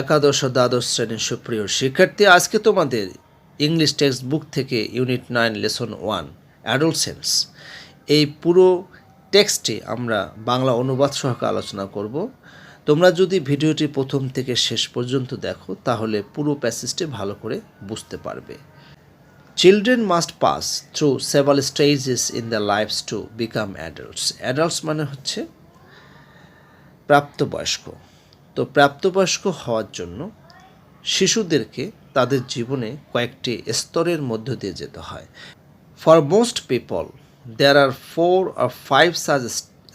একাদশ ও দ্বাদশ শ্রেণীর সুপ্রিয় শিক্ষার্থী, আজকে তোমাদের ইংলিশ টেক্সট বুক থেকে ইউনিট 9 লেসন 1 অ্যাডোলসেন্স এই পুরো টেক্সটটি আমরা বাংলা অনুবাদ সহকারে আলোচনা করব। তোমরা যদি ভিডিওটি প্রথম থেকে শেষ পর্যন্ত দেখো তাহলে পুরো প্যাসেজটি ভালো করে বুঝতে পারবে। Children must pass through several stages in the lifes to become adults. Adults মানে হচ্ছে প্রাপ্তবয়স্ক। তো প্রাপ্তবয়স্ক হওয়ার জন্য শিশুদেরকে তাদের জীবনে কয়েকটি স্তরের মধ্য দিয়ে যেতে হয়। For most people there are 4 or 5 such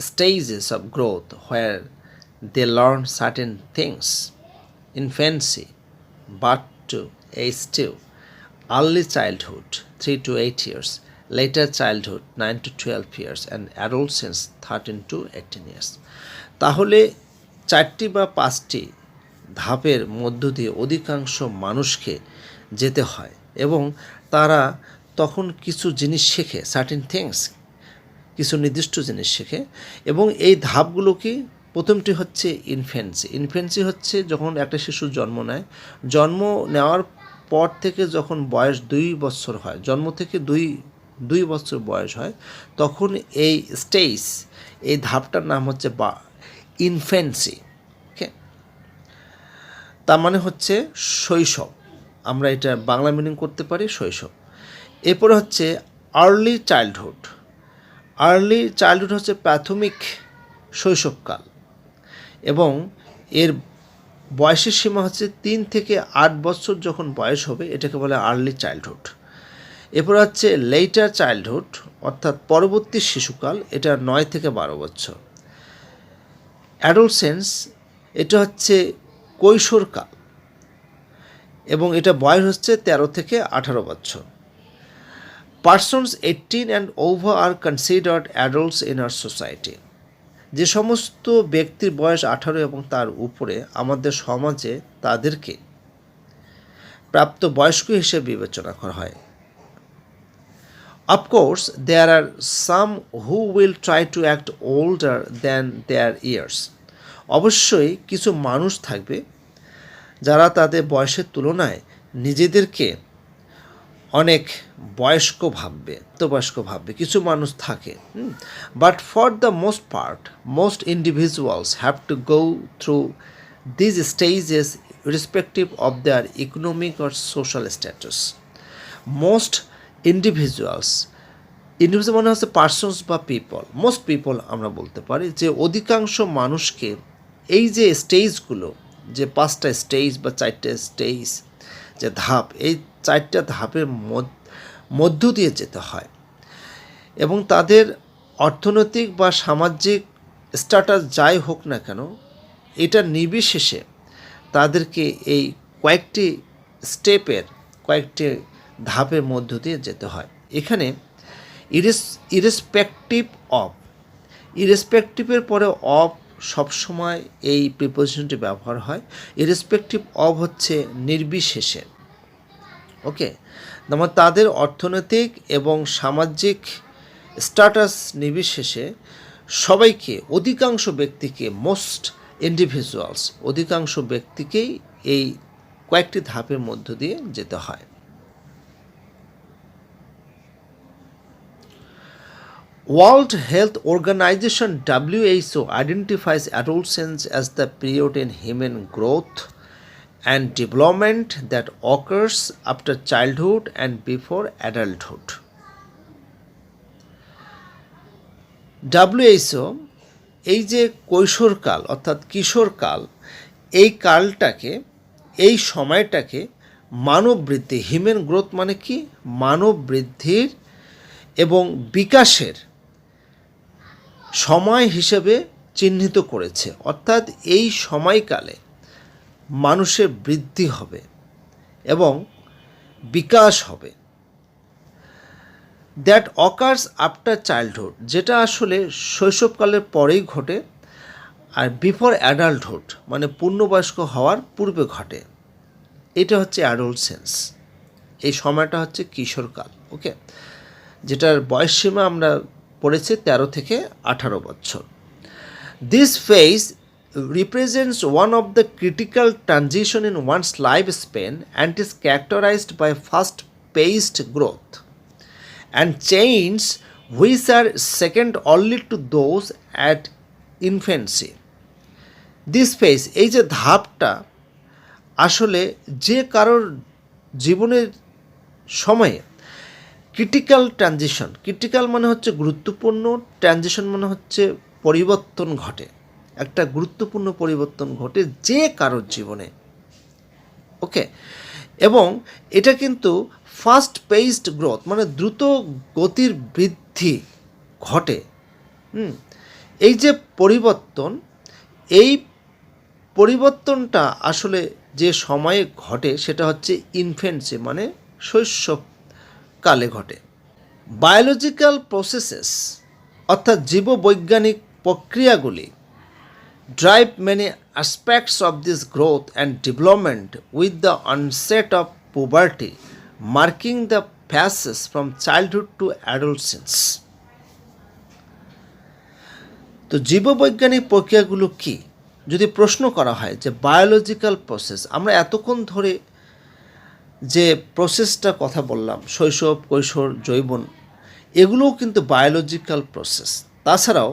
stages of growth where they learn certain things: infancy, birth to age 2, early childhood 3 to 8 years, later childhood 9 to 12 years, and adolescence 13 to 18 years. তাহলে 4টি বা 5টি ধাপের মধ্য দিয়ে অধিকাংশ মানুষকে যেতে হয় এবং তারা তখন কিছু জিনিস শেখে, সার্টেন থিংস, কিছু নির্দিষ্ট জিনিস শেখে। এবং এই ধাপগুলো কি, প্রথমটি হচ্ছে ইনফ্যান্সি। ইনফ্যান্সি হচ্ছে যখন একটা শিশু জন্ম নেয়, জন্ম নেওয়ার পর থেকে যখন বয়স 2 বছর হয়, জন্ম থেকে দুই বছর বয়স হয়, তখন এই স্টেজ, এই ধাপটার নাম হচ্ছে ইনফ্যান্সি। ওকে, তার মানে হচ্ছে শৈশব। আমরা এটা বাংলা মিনিং করতে পারি শৈশব। এরপরে হচ্ছে আর্লি চাইল্ডহুড। আর্লি চাইল্ডহুড হচ্ছে প্রাথমিক শৈশবকাল এবং এর বয়সের সীমা হচ্ছে 3 থেকে 8 বছর যখন বয়স হবে এটাকে বলে আর্লি চাইল্ডহুড। এরপর হচ্ছে লেটার চাইল্ডহুড অর্থাৎ পরবর্তী শিশুকাল, এটা 9 থেকে 12 বছর। অ্যাডোলসেন্স এটা হচ্ছে কৈশোরকাল এবং এটা বয়স হচ্ছে 13 থেকে 18 বছর। Persons 18 and over are considered adults in our society. যে সমস্ত ব্যক্তির বয়স 18 এবং তার উপরে আমাদের সমাজে তাদেরকে প্রাপ্তবয়স্ক হিসেবে বিবেচনা করা হয়। Of course there are some who will try to act older than their years. অবশ্যই কিছু মানুষ থাকবে যারা তাদের বয়সের তুলনায় নিজেদেরকে অনেক বয়স্ক ভাববে, কিছু মানুষ থাকে। But for the most part most individuals have to go through these stages respective of their economic or social status. Most individual মানে হচ্ছে পার্সনস বা পিপল। মোস্ট পিপল আমরা বলতে পারি যে অধিকাংশ মানুষকে এই যে স্টেজগুলো, যে 5টা স্টেজ বা 4টা স্টেজ, যে ধাপ, এই 4টা ধাপের মধ্য দিয়ে যেতে হয় এবং তাদের অর্থনৈতিক বা সামাজিক স্ট্যাটাস যাই হোক না কেন, এটা নির্বিশেষে তাদেরকে এই কয়েকটি স্টেপের, কয়েকটি ধাপের মধ্য দিয়ে যেতে হয়। এখানে ইরেসপেক্টিভের পরে অফ সবসময় এই প্রিপোজিশনটি ব্যবহার হয়। ইরেসপেক্টিভ অফ হচ্ছে নির্বিশেষে। ওকে, যেমন তাদের অর্থনৈতিক এবং সামাজিক স্ট্যাটাস নির্বিশেষে সবাইকে, অধিকাংশ ব্যক্তিকে, মোস্ট ইন্ডিভিজুয়ালস, অধিকাংশ ব্যক্তিকেই এই কয়েকটি ধাপের মধ্য দিয়ে যেতে হয়। World Health Organization WHO identifies adolescence as the period in human growth and development that occurs after childhood and before adulthood. WHO এই যে কৈশোরকাল অর্থাৎ কিশোরকাল, এই কালটাকে, এই সময়টাকে মানব বৃদ্ধি, হিউম্যান গ্রোথ মানে কি, মানব বৃদ্ধির এবং বিকাশের সময় হিসেবে চিহ্নিত করেছে। অর্থাৎ এই সময়কালে মানুষের বৃদ্ধি হবে এবং বিকাশ হবে। দ্যাট অকার্স আফটার চাইল্ডহুড, যেটা আসলে শৈশবকালের পরেই ঘটে, আর বিফোর অ্যাডাল্টহুড মানে পূর্ণবয়স্ক হওয়ার পূর্বে ঘটে। এটা হচ্ছে অ্যাডোলসেন্স। এই সময়টা হচ্ছে কিশোরকাল। ওকে, যেটার বয়সসীমা আমরা পড়েছি 13 থেকে 18 বছর। This phase represents one of the critical transition in one's lifespan and is characterized by fast-paced growth and change which are second only to those at infancy. This phase, এই যে ধাপটা আসলে যে কারোর জীবনের সময়ে ক্রিটিক্যাল মানে হচ্ছে গুরুত্বপূর্ণ, ট্রানজিশন মানে হচ্ছে পরিবর্তন ঘটে, একটা গুরুত্বপূর্ণ পরিবর্তন ঘটে যে কারোর জীবনে। ওকে, এবং এটা কিন্তু ফাস্ট পেসড গ্রোথ মানে দ্রুত গতির বৃদ্ধি ঘটে। এই যে পরিবর্তন, এই পরিবর্তনটা আসলে যে সময়ে ঘটে সেটা হচ্ছে ইনফেন্সি মানে শৈশবকালে ঘটে। বায়োলজিক্যাল প্রসেসেস অর্থাৎ জীববৈজ্ঞানিক প্রক্রিয়াগুলি drive many aspects of this growth and development with the onset of puberty marking the passes from childhood to adolescence. তো জীববৈজ্ঞানিক প্রক্রিয়াগুলো কি যদি প্রশ্ন করা হয় যে বায়োলজিক্যাল প্রসেস, আমরা এতক্ষণ ধরে যে প্রসেসটা কথা বললাম শৈশব, কৈশোর, যৌবন, এগুলোও কিন্তু বায়োলজিক্যাল প্রসেস। তাছাড়াও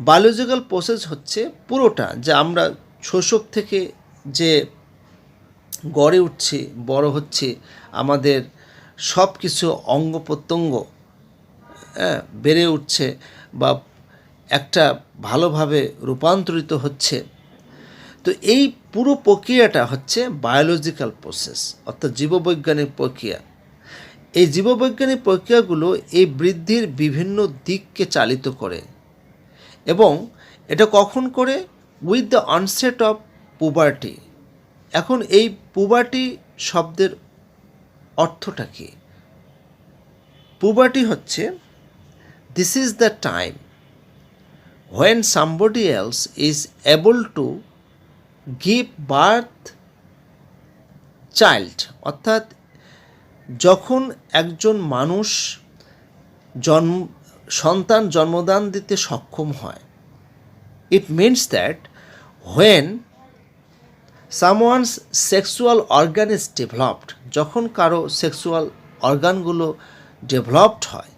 বায়োলজিক্যাল প্রসেস হচ্ছে পুরোটা যে আমরা শৈশব থেকে যে গড়ে উঠছি, বড় হচ্ছি, আমাদের সব কিছু অঙ্গ প্রত্যঙ্গ বেড়ে উঠছে বা একটা ভালোভাবে রূপান্তরিত হচ্ছে। তো এই পুরো প্রক্রিয়াটা হচ্ছে বায়োলজিক্যাল প্রসেস অর্থাৎ জীববৈজ্ঞানিক প্রক্রিয়া। এই জীববৈজ্ঞানিক প্রক্রিয়াগুলো এই বৃদ্ধির বিভিন্ন দিককে চালিত করে এবং এটা কখন করে? With the onset of puberty. এখন এই পুবার্টি শব্দের অর্থটা কি? পুবার্টি হচ্ছে this is the time when somebody else is able to give birth child, অর্থাৎ যখন একজন মানুষ সন্তান জন্মদান দিতে সক্ষম হয়। It means that when someone's sexual organ is developed, যখন কারো সেক্সুয়াল অর্গানগুলো ডেভেলপড হয়,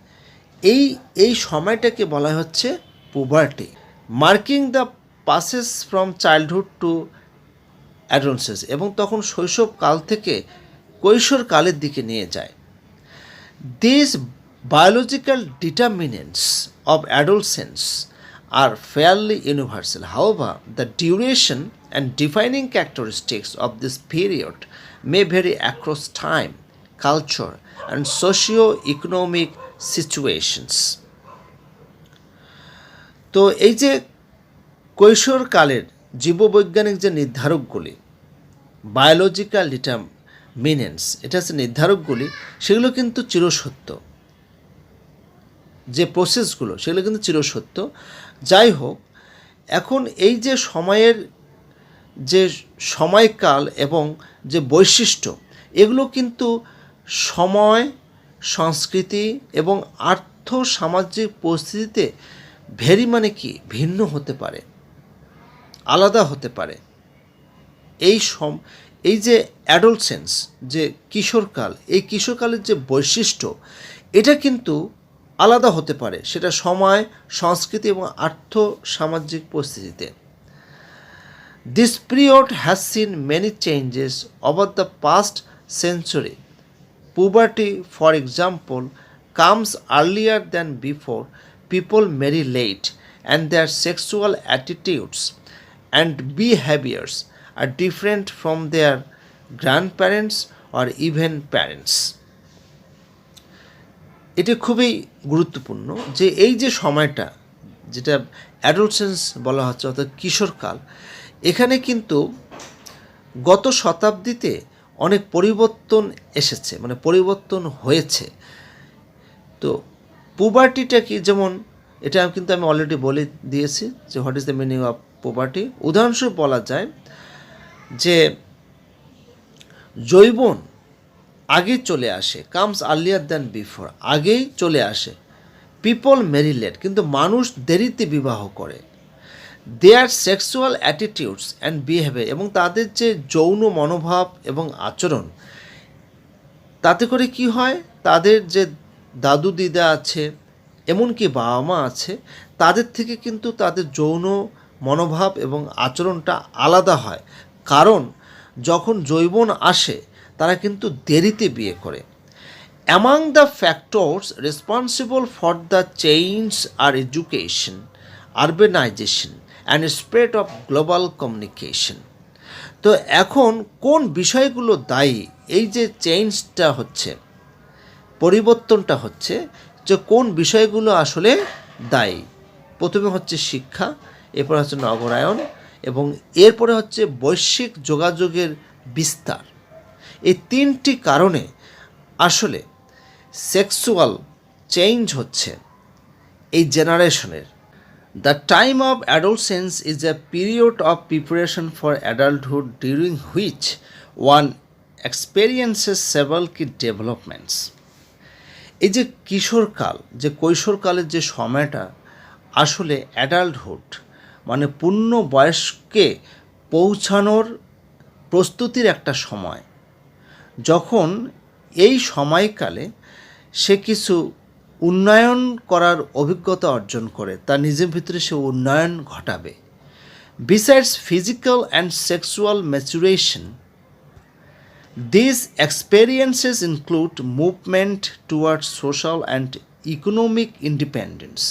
এই সময়টাকে বলা হচ্ছে puberty, marking the passes from childhood to adolescence, এবং তখন শৈশবকাল থেকে কৈশোরকালের দিকে নিয়ে যায়। This biological determinants of adolescence are fairly universal, however the duration and defining characteristics of this period may vary across time, culture and socio economic situations. তো এই যে কৈশোরকালের জীববৈজ্ঞানিক যে নির্ধারকগুলি, বায়োলজিক্যাল ডিটারমিনেন্টস, এটা হচ্ছে নির্ধারকগুলি, সেগুলো কিন্তু চিরসত্য। যে প্রসেসগুলো সেগুলো কিন্তু চিরসত্য। যাই হোক, এখন এই যে সময়ের যে সময়কাল এবং যে বৈশিষ্ট্য, এগুলো কিন্তু সময়, সংস্কৃতি এবং আর্থ সামাজিক পরিস্থিতিতে ভেরি মানে কি ভিন্ন হতে পারে, আলাদা হতে পারে। এই যে অ্যাডোলসেন্স, যে কিশোরকাল, এই কিশোরকালের যে বৈশিষ্ট্য, এটা কিন্তু আলাদা হতে পারে, সেটা সময়, সংস্কৃতি এবং আর্থ সামাজিক পরিস্থিতিতে। This period has seen many changes over the past century. Puberty, for example, comes earlier than before. People marry late and their sexual attitudes and behaviors are different from their grandparents or even parents. এটি খুবই গুরুত্বপূর্ণ যে এই যে সময়টা যেটা adolescence বলা হচ্ছে অর্থাৎ কিশোরকাল, এখানে কিন্তু গত শতাব্দীতে অনেক পরিবর্তন এসেছে, মানে পরিবর্তন হয়েছে। তো পুবার্টিটা কি, যেমন এটা কিন্তু আমি অলরেডি বলে দিয়েছি যে what is the meaning of puberty. উদাহরণস্বরূপ বলা যায় যে যৌবন আগে চলে আসে, কামস আর্লিয়ার দ্যান বিফোর, আগেই চলে আসে। পিপল ম্যারি লেট, কিন্তু মানুষ দেরিতে বিবাহ করে। দেয়ার সেক্সুয়াল অ্যাটিটিউডস অ্যান্ড বিহেভিয়ার, এবং তাদের যে যৌন মনোভাব এবং আচরণ, তাতে করে কি হয়, তাদের যে দাদু দিদা আছে, এমনকি বাবা মা আছে, তাদের থেকে কিন্তু তাদের যৌন মনোভাব এবং আচরণটা আলাদা হয়। কারণ যখন যৌবন আসে তারা কিন্তু দেরিতে বিয়ে করে। Among the factors responsible for the change are education, urbanisation and spread of global communication. তো এখন কোন বিষয়গুলো দায়ী, এই যে চেঞ্জটা হচ্ছে, পরিবর্তনটা হচ্ছে, যে কোন বিষয়গুলো আসলে দায়ী? প্রথমে হচ্ছে শিক্ষা, এরপরে হচ্ছে নগরায়ন, এবং এরপরে হচ্ছে বৈশ্বিক যোগাযোগের বিস্তার। এই তিনটি কারণে আসলে সেক্সুয়াল চেঞ্জ হচ্ছে এই জেনারেশনের। The time of adolescence is a period of preparation for adulthood during which one experiences several key developments. এই যে কিশোরকাল, যে কৈশোরকালের যে সময়টা আসলে অ্যাডাল্টহুড মানে পূর্ণ বয়স্কে পৌঁছানোর প্রস্তুতির একটা সময়, যখন এই সময়কালে সে কিছু উন্নয়ন করার অভিজ্ঞতা অর্জন করে, তার নিজের ভিতরে সে উন্নয়ন ঘটাবে। Besides physical and sexual maturation, these experiences include movement towards social and economic independence,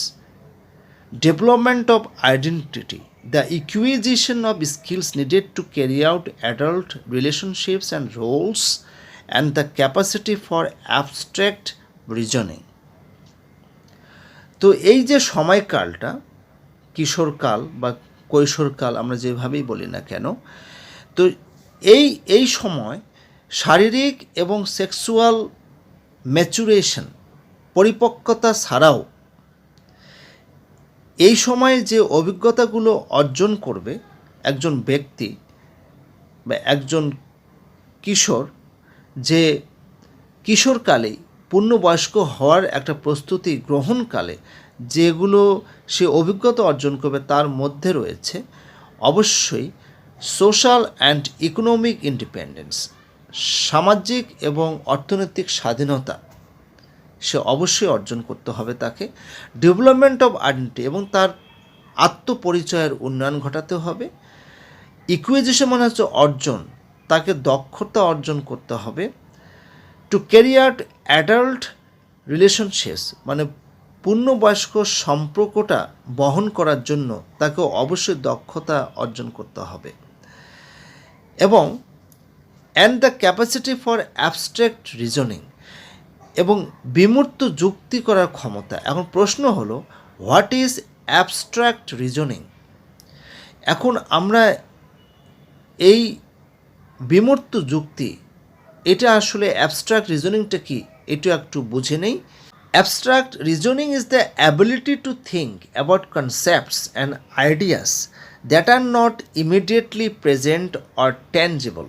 development of identity, the acquisition of skills needed to carry out adult relationships and roles, and the capacity for abstract reasoning. তো এই যে সময়কালটা, কিশোরকাল বা কৈশোরকাল আমরা যেভাবেই বলি না কেন, তো এই সময় শারীরিক এবং সেক্সুয়াল ম্যাচুরেশন, পরিপক্কতা ছাড়াও এই সময়ে যে অভিজ্ঞতাগুলো অর্জন করবে একজন ব্যক্তি বা একজন কিশোর, যে কিশোরকালেই পূর্ণবয়স্ক হওয়ার একটা প্রস্তুতি গ্রহণকালে যেগুলো সে অভিজ্ঞতা অর্জন করবে, তার মধ্যে রয়েছে অবশ্যই সোশ্যাল অ্যান্ড ইকোনমিক ইন্ডিপেন্ডেন্স, সামাজিক এবং অর্থনৈতিক স্বাধীনতা সে অবশ্যই অর্জন করতে হবে তাকে। ডেভেলপমেন্ট অফ আইডেন্টিটি, এবং তার আত্মপরিচয়ের উন্নয়ন ঘটাতে হবে। ইকুইজিশন মানে হচ্ছে অর্জন, তাকে দক্ষতা অর্জন করতে হবে। To carry out adult relationships মানে পূর্ণবয়স্ক সম্পর্কটা বহন করার জন্য তাকে অবশ্যই দক্ষতা অর্জন করতে হবে। এবং and the capacity for abstract reasoning, এবং বিমূর্ত যুক্তি করার ক্ষমতা। এখন প্রশ্ন হলো, হোয়াট ইজ অ্যাবস্ট্রাক্ট রিজনিং? এখন আমরা এই বিমূর্ত যুক্তি, এটা আসলে অ্যাবস্ট্রাক্ট রিজনিংটা কি, এটা একটু বুঝে নেই। Abstract reasoning is the ability to think about concepts and ideas that are not immediately present or tangible.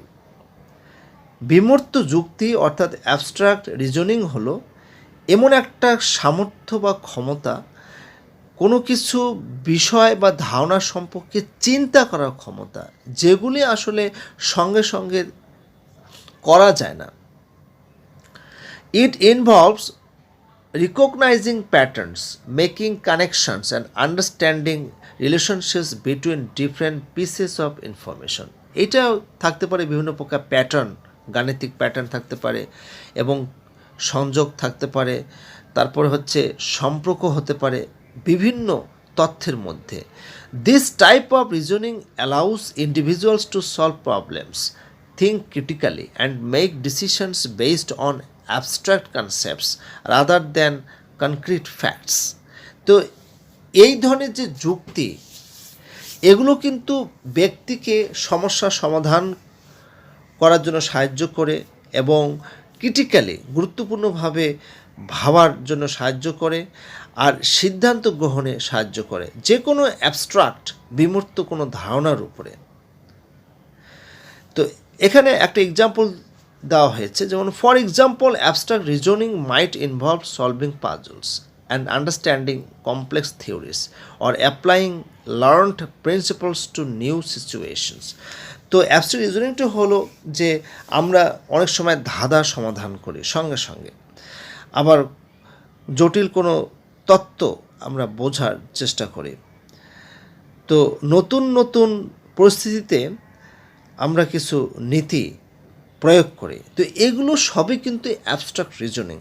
বিমূর্ত যুক্তি অর্থাৎ অ্যাবস্ট্রাক্ট রিজনিং হলো এমন একটা সামর্থ্য বা ক্ষমতা, কোনো কিছু বিষয় বা ধারণা সম্পর্কে চিন্তা করার ক্ষমতা, যেগুলি আসলে সঙ্গে সঙ্গে করা যায় না। ইট involves recognizing patterns, making connections and understanding relationships between different pieces of information. এটাও থাকতে পারে বিভিন্ন প্রকার প্যাটার্ন, গাণিতিক প্যাটার্ন থাকতে পারে, এবং সংযোগ থাকতে পারে, তারপরে হচ্ছে সম্পর্ক হতে পারে বিভিন্ন তথ্যের মধ্যে। This type of reasoning allows individuals to solve problems, think critically and make decisions based on abstract concepts rather than concrete facts. তো এই ধরনের যে যুক্তি, এগুলো কিন্তু ব্যক্তিকে সমস্যা সমাধান করার জন্য সাহায্য করে এবং ক্রিটিক্যালি গুরুত্বপূর্ণভাবে ভাবার জন্য সাহায্য করে, আর সিদ্ধান্ত গ্রহণে সাহায্য করে যে কোনো অ্যাবস্ট্রাক্ট বিমূর্ত কোনো ধারণার উপরে। তো এখানে একটা এক্সাম্পল দেওয়া হয়েছে, যেমন for example abstract reasoning might involve solving puzzles and understanding complex theories or applying learned principles to new situations. তো অ্যাবস্ট্রাক্ট রিজনিংটা হলো যে আমরা অনেক সময় ধাঁধা সমাধান করি সঙ্গে সঙ্গে, আবার জটিল কোনো তত্ত্ব আমরা বোঝার চেষ্টা করি। তো নতুন নতুন পরিস্থিতিতে আমরা কিছু নীতি প্রয়োগ করি। তো এগুলো সবই কিন্তু abstract reasoning.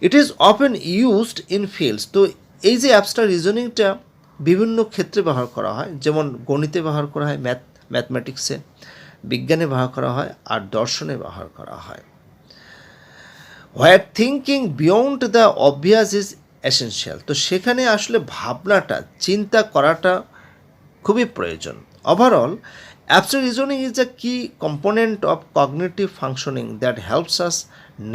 It is often used in fields. তো এই যে অ্যাবস্ট্রাক্ট রিজনিংটা বিভিন্ন ক্ষেত্রে ব্যবহার করা হয়, যেমন গণিতে ব্যবহার করা হয়, ম্যাথমেটিক্সে, বিজ্ঞানে ব্যবহার করা হয়, আর দর্শনে ব্যবহার করা হয়। Where thinking beyond the obvious is essential. তো সেখানে আসলে ভাবনাটা, চিন্তা করাটা খুবই প্রয়োজন। Overall, abstract reasoning is a key component of cognitive functioning that helps us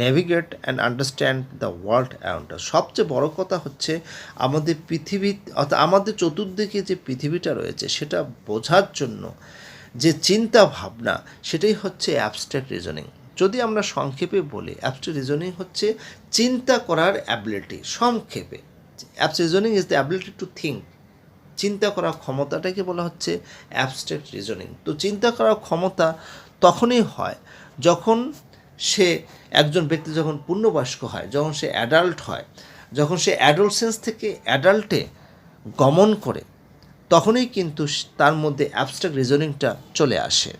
navigate and understand the world around us. সবচেয়ে বড় কথা হচ্ছে আমাদের পৃথিবী, অর্থাৎ আমাদের চতুর্দিকে যে পৃথিবীটা রয়েছে সেটা বোঝার জন্য যে চিন্তা ভাবনা, সেটাই হচ্ছে অ্যাবস্ট্রাক্ট রিজনিং। যদি আমরা সংক্ষেপে বলি, অ্যাবস্ট্রাক্ট রিজনিং হচ্ছে চিন্তা করার অ্যাবিলিটি। সংক্ষেপে, abstract reasoning is the ability to think. চিন্তা করার ক্ষমতাটাকে বলা হচ্ছে অ্যাবস্ট্রাক্ট রিজনিং। তো চিন্তা করার ক্ষমতা তখনই হয় যখন একজন ব্যক্তি যখন পূর্ণবয়স্ক হয়, যখন সে অ্যাডাল্ট হয়, যখন সে অ্যাডোলসেন্স থেকে অ্যাডাল্টে গমন করে, তখনই কিন্তু তার মধ্যে অ্যাবস্ট্রাক্ট রিজনিংটা চলে আসে।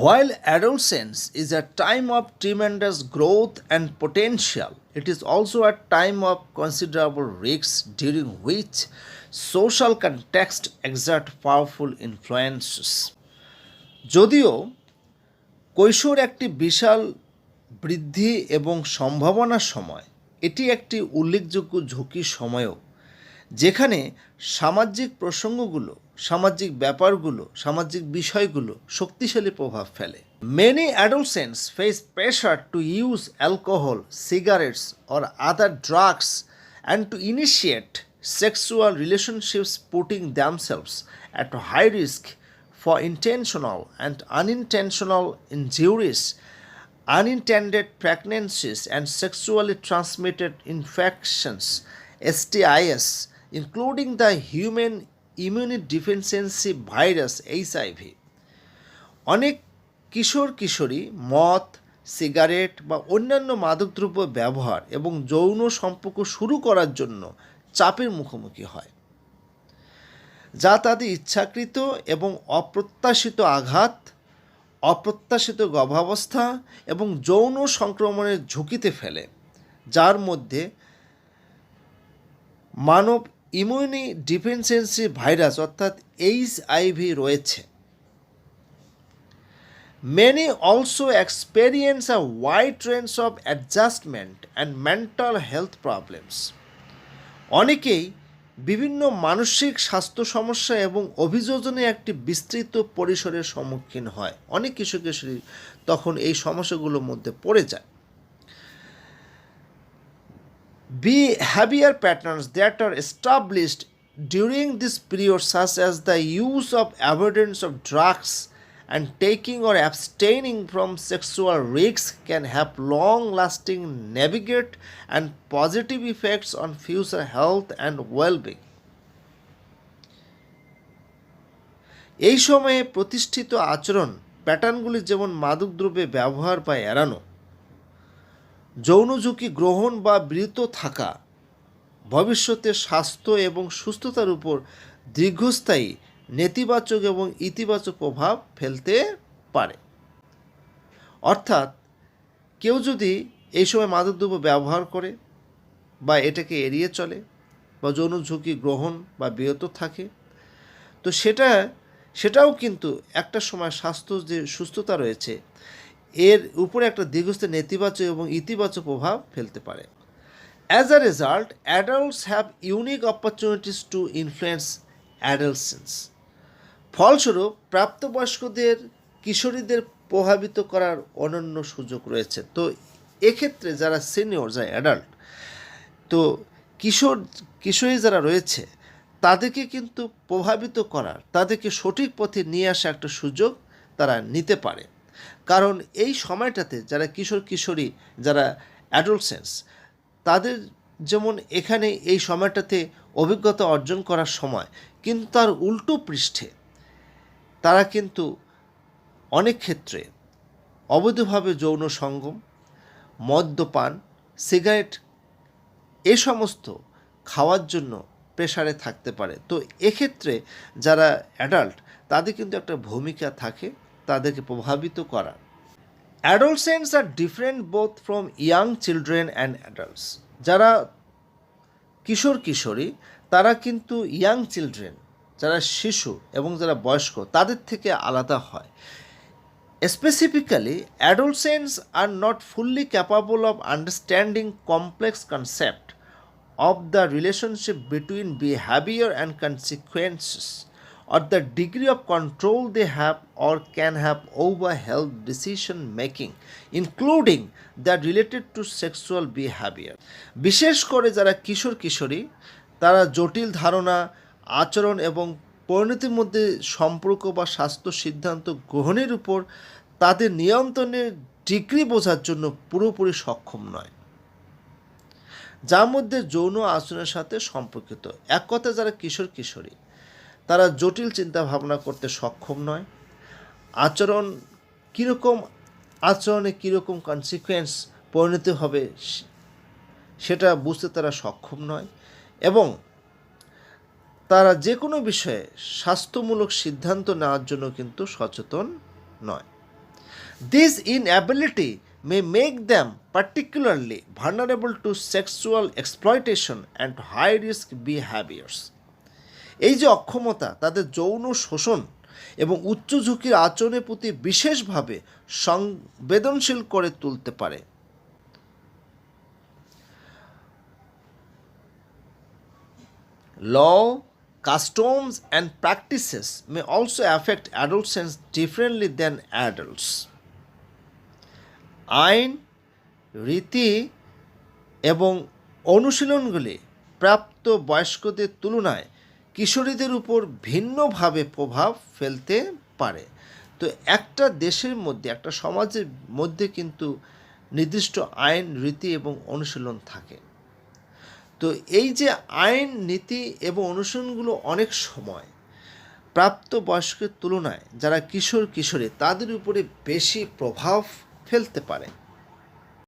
While adolescence is a time of tremendous growth and potential, it is also a time of considerable risks during which social context exert powerful influences. যদিও কৈশোর একটি বিশাল বৃদ্ধি এবং সম্ভাবনার সময়, এটি একটি উল্লেখযোগ্য ঝুঁকির সময়ও, যেখানে সামাজিক প্রসঙ্গগুলো, সামাজিক ব্যাপারগুলো, সামাজিক বিষয়গুলো শক্তিশালী প্রভাব ফেলে। Many adolescents face pressure to use alcohol, cigarettes or other drugs and to initiate sexual relationships, putting themselves at high risk for intentional and unintentional injuries, unintended pregnancies and sexually transmitted infections, STIs, including the human immunodeficiency virus HIV. অনেক কিশোর কিশোরী মদ, cigarette বা অন্যান্য মাদকদ্রব্য ব্যবহার এবং যৌন সম্পর্ক শুরু করার জন্য চাপের মুখোমুখি হয়, যা তাদের ইচ্ছাকৃত এবং অপ্রত্যাশিত আঘাত, অপ্রত্যাশিত গর্ভাবস্থা এবং যৌন সংক্রমণের ঝুঁকিতে ফেলে, যার মধ্যে মানব ইমিউনি ডিফিসিয়েন্সি ভাইরাস অর্থাৎ HIV রয়েছে। Many also experience a wide range of adjustment and mental health problems. অনেকেই বিভিন্ন মানসিক স্বাস্থ্য সমস্যা এবং অভিযোজনে একটি বিস্তৃত পরিসরের সম্মুখীন হয়। অনেক কিশোর কিশোরী তখন এই সমস্যাগুলোর মধ্যে পড়ে যায়। Behavior patterns that are established during this period, such as the use of avoidance of drugs and taking or abstaining from sexual risks, can have long-lasting negative and positive effects on future health and well-being. এই সময়ে প্রতিষ্ঠিত আচরণ প্যাটার্নগুলি যেমন মাদকদ্রব্যের ব্যবহার বা এড়ানো, যৌন ঝুঁকি গ্রহণ বা বিরত থাকা, ভবিষ্যতে স্বাস্থ্য এবং সুস্থতার উপর দীর্ঘস্থায়ী নেতিবাচক এবং ইতিবাচক প্রভাব ফেলতে পারে। অর্থাৎ কেউ যদি এই সময় মাদকদ্রব্য ব্যবহার করে বা এটাকে এড়িয়ে চলে বা যৌন ঝুঁকি গ্রহণ বা বিরত থাকে, তো সেটাও কিন্তু একটা সময় স্বাস্থ্য যে সুস্থতা রয়েছে এর উপরে একটা দীর্ঘস্থায়ী নেতিবাচক এবং ইতিবাচক প্রভাব ফেলতে পারে। As a result, adults have unique opportunities to influence adolescents. ফলস্বরূপ প্রাপ্তবয়স্কদের কিশোরীদের প্রভাবিত করার অনন্য সুযোগ রয়েছে। তো এক্ষেত্রে যারা সিনিয়র, যারা অ্যাডাল্ট, তো কিশোরী যারা রয়েছে তাদেরকে কিন্তু প্রভাবিত করার, তাদেরকে সঠিক পথে নিয়ে আসা একটা সুযোগ তারা নিতে পারে। কারণ এই সময়টাতে যারা কিশোর কিশোরী, যারা অ্যাডোলসেন্স, তাদের যেমন এখানে এই সময়টাতে অভিজ্ঞতা অর্জন করার সময়, কিন্তু তার উল্টো পৃষ্ঠে তারা কিন্তু অনেক ক্ষেত্রে অবৈধভাবে যৌন সঙ্গম, মদ্যপান, সিগারেট এ সমস্ত খাওয়ার জন্য প্রেসারে থাকতে পারে। তো এক্ষেত্রে যারা অ্যাডাল্ট তাদের কিন্তু একটা ভূমিকা থাকে তাদেরকে প্রভাবিত করার। Adolescents are different both from young children and adults. যারা কিশোর কিশোরী তারা কিন্তু ইয়াং চিলড্রেন, যারা শিশু এবং যারা বয়স্ক তাদের থেকে আলাদা হয়। Specifically, adolescents are not fully capable of understanding complex concept of the relationship between behavior and consequences, or the degree of control they have or can have over health decision making, including that related to sexual behavior. বিশেষ করে যারা কিশোর কিশোরী তারা জটিল ধারণা, আচরণ এবং পরিণতির মধ্যে সম্পর্ক বা স্বাস্থ্য সিদ্ধান্ত গ্রহণের উপর তাদের নিয়ন্ত্রণের ডিগ্রি বোঝার জন্য পুরোপুরি সক্ষম নয়, যার মধ্যে যৌন আচরণের সাথে সম্পর্কিত। এক কথায় যারা কিশোর কিশোরী তারা জটিল চিন্তা ভাবনা করতে সক্ষম নয়, আচরণ কীরকম, আচরণে কীরকম কনসিকুয়েন্স পরিণতি হবে সেটা বুঝতে তারা সক্ষম নয়, এবং তারা যে কোনো বিষয়ে স্বাস্থ্যমূলক সিদ্ধান্ত নেওয়ার জন্য কিন্তু সচেতন নয়। This inability may make them particularly vulnerable to sexual exploitation and high-risk behaviors. এই যে অক্ষমতা তাদের যৌন শোষণ এবং উচ্চ ঝুঁকির আচরণের প্রতি বিশেষভাবে সংবেদনশীল করে তুলতে পারে। Law, customs and practices may also affect adolescents differently than adults. আইন, রীতি এবং অনুশীলনগুলি প্রাপ্ত বয়স্কদের তুলনায় কিশোরীদের উপর ভিন্নভাবে প্রভাব ফেলতে পারে। তো একটা দেশের মধ্যে, একটা সমাজের মধ্যে কিন্তু নির্দিষ্ট আইন, রীতি এবং অনুশীলন থাকে। তো এই যে আইন, নীতি এবং অনুশীলনগুলো অনেক সময় প্রাপ্ত বয়স্কের তুলনায় যারা কিশোর কিশোরী তাদের উপরে বেশি প্রভাব ফেলতে পারে।